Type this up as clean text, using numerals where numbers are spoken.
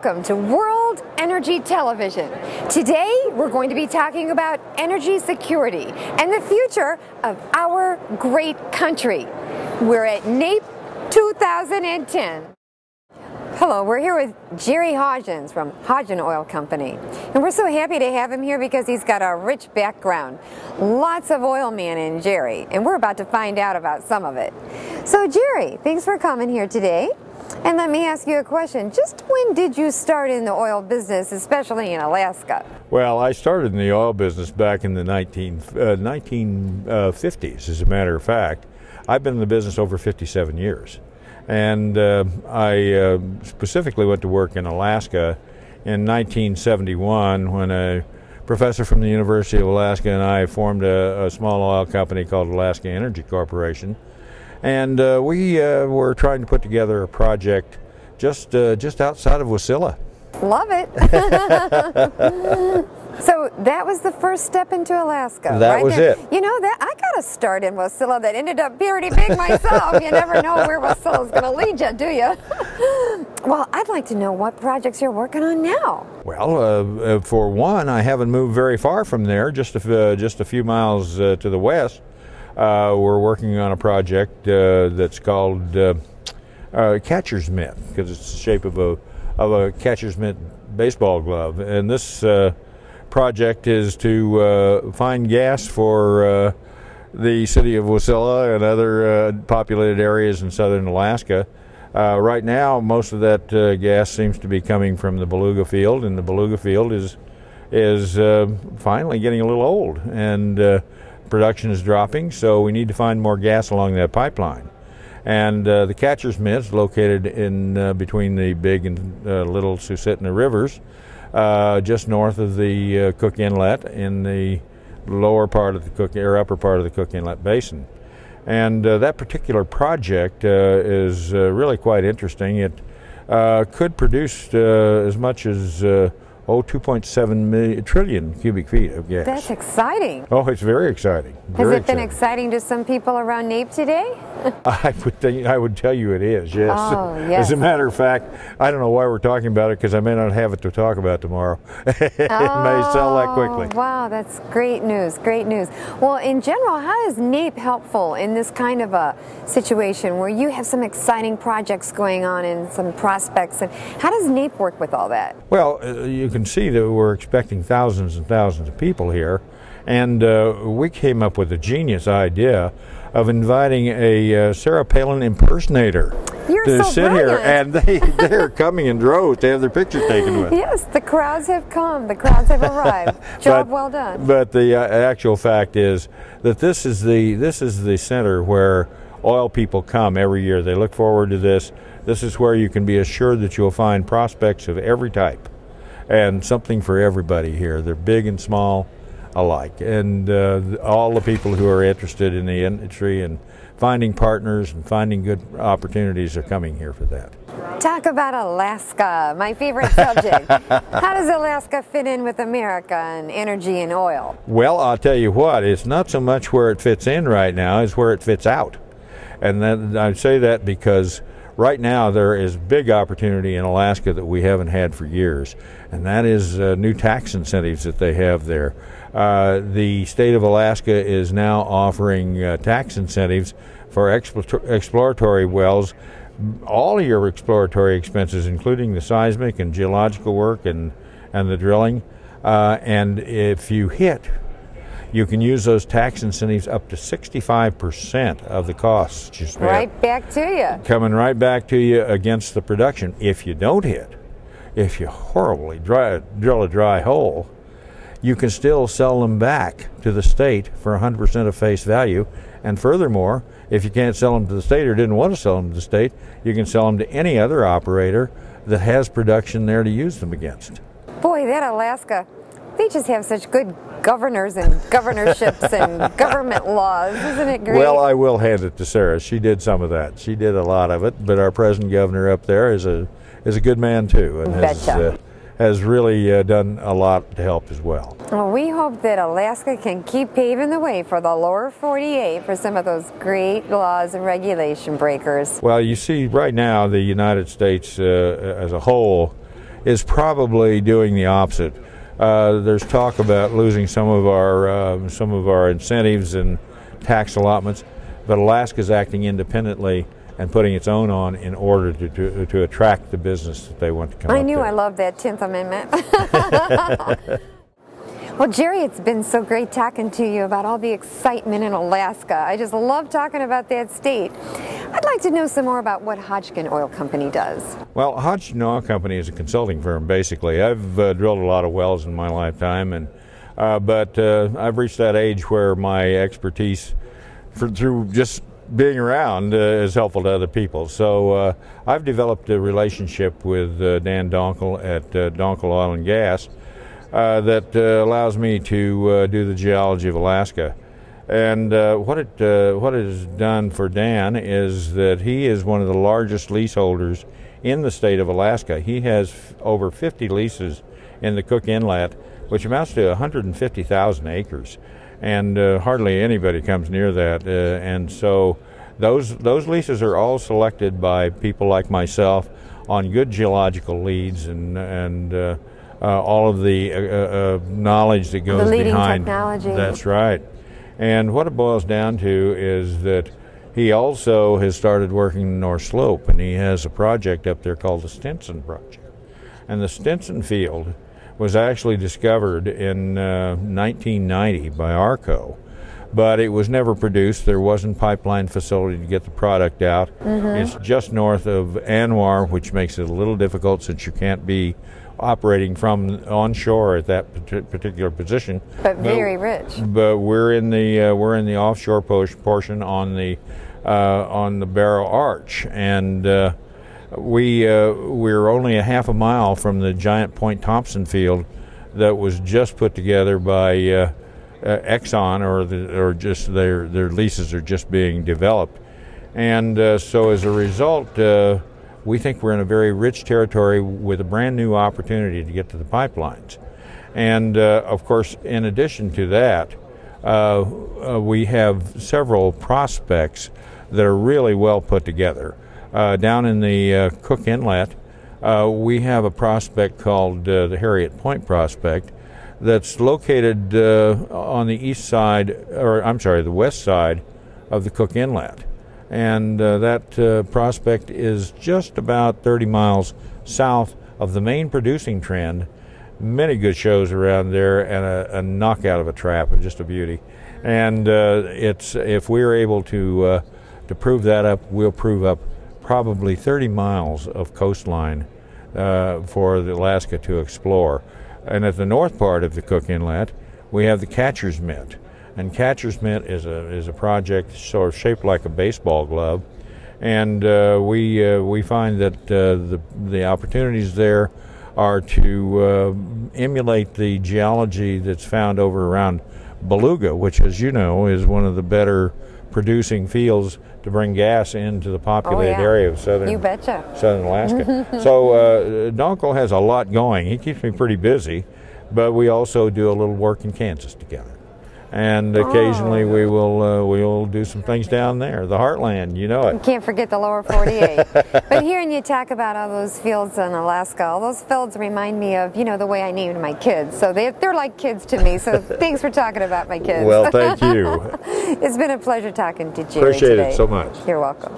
Welcome to World Energy Television. Today we're going to be talking about energy security and the future of our great country. We're at NAPE 2010. Hello, we're here with Jerry Hodgden from Hodgden Oil Company. And we're so happy to have him here because he's got a rich background. Lots of oil man in Jerry, and we're about to find out about some of it. So Jerry, thanks for coming here today. And let me ask you a question. Just when did you start in the oil business, especially in Alaska? Well, I started in the oil business back in the 1950s, as a matter of fact. I've been in the business over 57 years. And I specifically went to work in Alaska in 1971 when a professor from the University of Alaska and I formed a small oil company called Alaska Energy Corporation. And we were trying to put together a project just outside of Wasilla. Love it. So that was the first step into Alaska. That right was there. it. You know, I got a start in Wasilla that ended up pretty big myself. You never know where Wasilla's going to lead you, do you? Well, I'd like to know what projects you're working on now. Well, for one, I haven't moved very far from there, just a few miles to the west. We're working on a project that's called catcher's mitt, because it's the shape of a catcher's mitt baseball glove. And this project is to find gas for the city of Wasilla and other populated areas in southern Alaska. Right now, most of that gas seems to be coming from the Beluga field, and the Beluga field is finally getting a little old, and production is dropping, so we need to find more gas along that pipeline. And the catcher's mitt is located in between the Big and Little Susitna rivers, just north of the Cook Inlet in the lower part of the upper part of the Cook Inlet Basin. And that particular project is really quite interesting. It could produce as much as 2.7 trillion cubic feet of gas. That's exciting. Oh, it's very exciting. Has it been exciting to some people around NAPE today? I would tell you it is, yes. Oh, yes. As a matter of fact, I don't know why we're talking about it, because I may not have it to talk about tomorrow. It may sell that quickly. Wow, that's great news, great news. Well, in general, how is NAPE helpful in this kind of a situation where you have some exciting projects going on and some prospects? And how does NAPE work with all that? Well, you can see that we're expecting thousands and thousands of people here, and we came up with a genius idea of inviting a Sarah Palin impersonator to sit here, and they're coming in droves to have their picture taken with. Yes, the crowds have come, the crowds have arrived. Job well done. But the actual fact is that this is the center where oil people come every year. They look forward to this. This is where you can be assured that you'll find prospects of every type, and something for everybody here. They're big and small alike, and all the people who are interested in the industry and finding partners and finding good opportunities are coming here for that. Talk about Alaska, my favorite subject. How does Alaska fit in with America and energy and oil? Well, I'll tell you what, it's not so much where it fits in right now as where it fits out. And then I say that because right now there is big opportunity in Alaska that we haven't had for years, and that is new tax incentives that they have there. The state of Alaska is now offering tax incentives for exploratory wells. All of your exploratory expenses, including the seismic and geological work and the drilling, and if you hit, you can use those tax incentives up to 65% of the costs you spent. Right back to you. Coming right back to you against the production. If you don't hit, if you horribly drill a dry hole, you can still sell them back to the state for 100% of face value. And furthermore, if you can't sell them to the state or didn't want to sell them to the state, you can sell them to any other operator that has production there to use them against. Boy, that Alaska, they just have such good governors and governorships and government laws. Isn't it great? Well, I will hand it to Sarah. She did some of that. She did a lot of it, but our present governor up there is a good man too, and has really done a lot to help as well. Well, we hope that Alaska can keep paving the way for the lower 48 for some of those great laws and regulation breakers. Well, you see right now the United States as a whole is probably doing the opposite. There's talk about losing some of our incentives and tax allotments, but Alaska's acting independently and putting its own on in order to attract the business that they want to come. I knew I loved that 10th Amendment. Well, Jerry, it's been so great talking to you about all the excitement in Alaska. I just love talking about that state. I'd like to know some more about what Hodgden Oil Company does. Well, Hodgden Oil Company is a consulting firm, basically. I've drilled a lot of wells in my lifetime, but I've reached that age where my expertise through just being around is helpful to other people. So I've developed a relationship with Dan Donkel at Donkel Oil and Gas that allows me to do the geology of Alaska. And what it has done for Dan is that he is one of the largest leaseholders in the state of Alaska. He has over 50 leases in the Cook Inlet, which amounts to 150,000 acres. And hardly anybody comes near that. And so those leases are all selected by people like myself on good geological leads and all of the knowledge that goes the leading behind. Technology. That's right. And what it boils down to is that he also has started working in North Slope, and he has a project up there called the Stinson Project. And the Stinson field was actually discovered in 1990 by ARCO, but it was never produced. There wasn't pipeline facility to get the product out. It's just north of Anwar, which makes it a little difficult since you can't be operating from onshore at that particular position. But very rich. But we're in the offshore portion on the Barrow Arch, and we're only a half a mile from the giant Point Thompson field that was just put together by Exxon, or just their leases are just being developed, and so as a result, we think we're in a very rich territory with a brand new opportunity to get to the pipelines. And of course, in addition to that, we have several prospects that are really well put together. Down in the Cook Inlet, we have a prospect called the Harriet Point Prospect that's located on the the west side of the Cook Inlet. And that prospect is just about 30 miles south of the main producing trend. Many good shows around there, and a knockout of a trap, and just a beauty. And if we're able to prove that up, we'll prove up probably 30 miles of coastline for Alaska to explore. And at the north part of the Cook Inlet, we have the Catcher's Mitt. And Catcher's Mitt is a project sort of shaped like a baseball glove, and we find that the opportunities there are to emulate the geology that's found over around Beluga, which, as you know, is one of the better producing fields to bring gas into the populated area of southern Alaska. So Donkel has a lot going. He keeps me pretty busy, but we also do a little work in Kansas together. And occasionally we will do some things down there, the heartland, you know it. You can't forget the lower 48. But hearing you talk about all those fields in Alaska, all those fields remind me of, the way I named my kids. So they're like kids to me. So thanks for talking about my kids. Well, thank you. It's been a pleasure talking to you. Appreciate it so much. You're welcome.